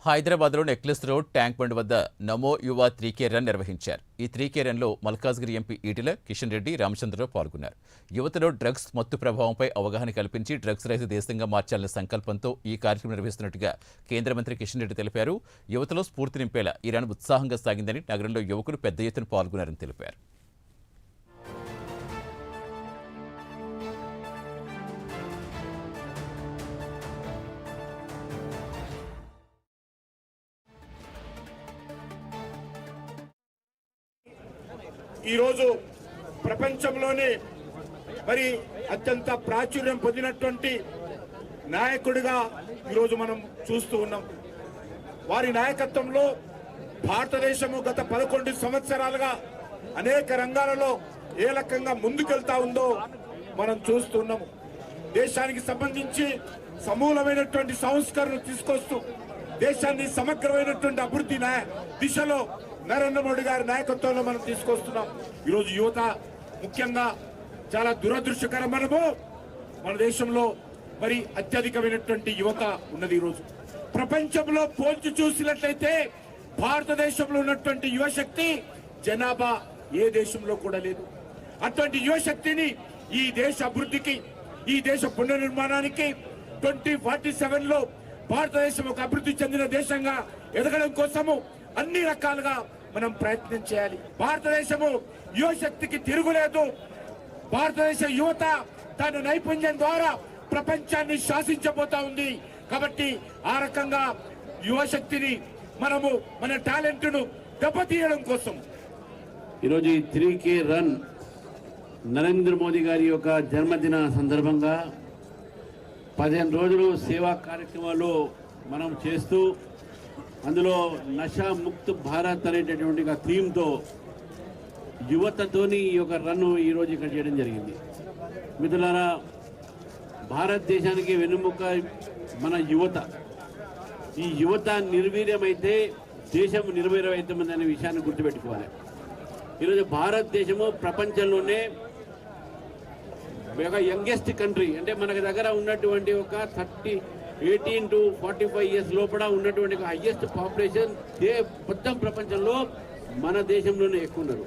హైదరాబాద్లో necklace road tank bund వద్ద నమో యువ 3K రన్ నిర్వహించారు. ఈ 3K రన్లో మల్కాజ్గిరి ఎంపీ ఈటెల, కిషన్ రెడ్డి, రామచంద్రరావు పాల్గొన్నారు. యువతలో డ్రగ్స్ మత్తు ప్రభావంపై అవగాహన కల్పించి డ్రగ్స్ రహిత దేశంగా మార్చాలనే సంకల్పంతో ఈ కార్యక్రమం నిర్వహిస్తున్నట్టుగా కేంద్ర మంత్రి కిషన్ రెడ్డి తెలిపారు. యువతలో స్ఫూర్తి నింపేలా ఈ రన్ ఉత్సాహంగా సాగిందని, నగరంలో యువకులు పెద్ద ఎత్తున పాల్గొన్నారని తెలిపారు. ఈరోజు ప్రపంచంలోనే మరి అత్యంత ప్రాచుర్యం పొందినటువంటి నాయకుడిగా ఈరోజు మనం చూస్తూ ఉన్నాం. వారి నాయకత్వంలో భారతదేశము గత 11 సంవత్సరాలుగా అనేక రంగాలలో ఏ రకంగా ముందుకెళ్తా ఉందో మనం చూస్తున్నాము. దేశానికి సంబంధించి సమూలమైనటువంటి సంస్కరణలు తీసుకొస్తూ దేశాన్ని సమగ్రమైనటువంటి అభివృద్ధి దిశలో నరేంద్ర మోడీ గారి నాయకత్వంలో మనం తీసుకొస్తున్నాం. ఈరోజు యువత ముఖ్యంగా చాలా దురదృష్టకరం. మన దేశంలో మరి అత్యధికమైనటువంటి యువత ఉన్నది. ఈరోజు ప్రపంచంలో పోల్చి చూసినట్లయితే భారతదేశంలో ఉన్నటువంటి యువశక్తి జనాభా ఏ దేశంలో కూడా లేదు. అటువంటి యువశక్తిని ఈ దేశ అభివృద్ధికి, ఈ దేశ పునర్నిర్మాణానికి 2047లో భారతదేశం ఒక అభివృద్ధి చెందిన దేశంగా ఎదగడం కోసము అన్ని రకాలుగా మనం ప్రయత్నం చేయాలి. భారతదేశము యువశక్తికి తిరుగులేదు. భారతదేశ యువత తన నైపుణ్యం ద్వారా ప్రపంచాన్ని శాసించబోతా ఉంది. కాబట్టి ఆ రకంగా యువశక్తిని మనము మన టాలెంట్ను దెబ్బతీయడం కోసం ఈరోజు ఈ 3K రన్ నరేంద్ర మోదీ గారి యొక్క జన్మదిన సందర్భంగా 15 రోజులు సేవా కార్యక్రమాలు మనం చేస్తూ అందులో నషా ముక్త్ భారత్ అనేటటువంటి థీమ్తో యువతతోని ఈ యొక్క రన్ను ఈరోజు ఇక్కడ చేయడం జరిగింది. మిత్రులారా, భారతదేశానికి వెన్నుముక్క మన యువత. ఈ యువత నిర్వీర్యమైతే దేశం నిర్వీర్యమవుతుంది అనే విషయాన్ని గుర్తుపెట్టుకోవాలి. ఈరోజు భారతదేశము ప్రపంచంలోనే ఒక యంగెస్ట్ కంట్రీ. అంటే మనకి దగ్గర ఉన్నటువంటి ఒక 18 to 45 ఇయర్స్ లోపల ఉన్నటువంటి హైయెస్ట్ పాపులేషన్ మొత్తం ప్రపంచంలో మన దేశంలోనే ఎక్కువ ఉన్నారు.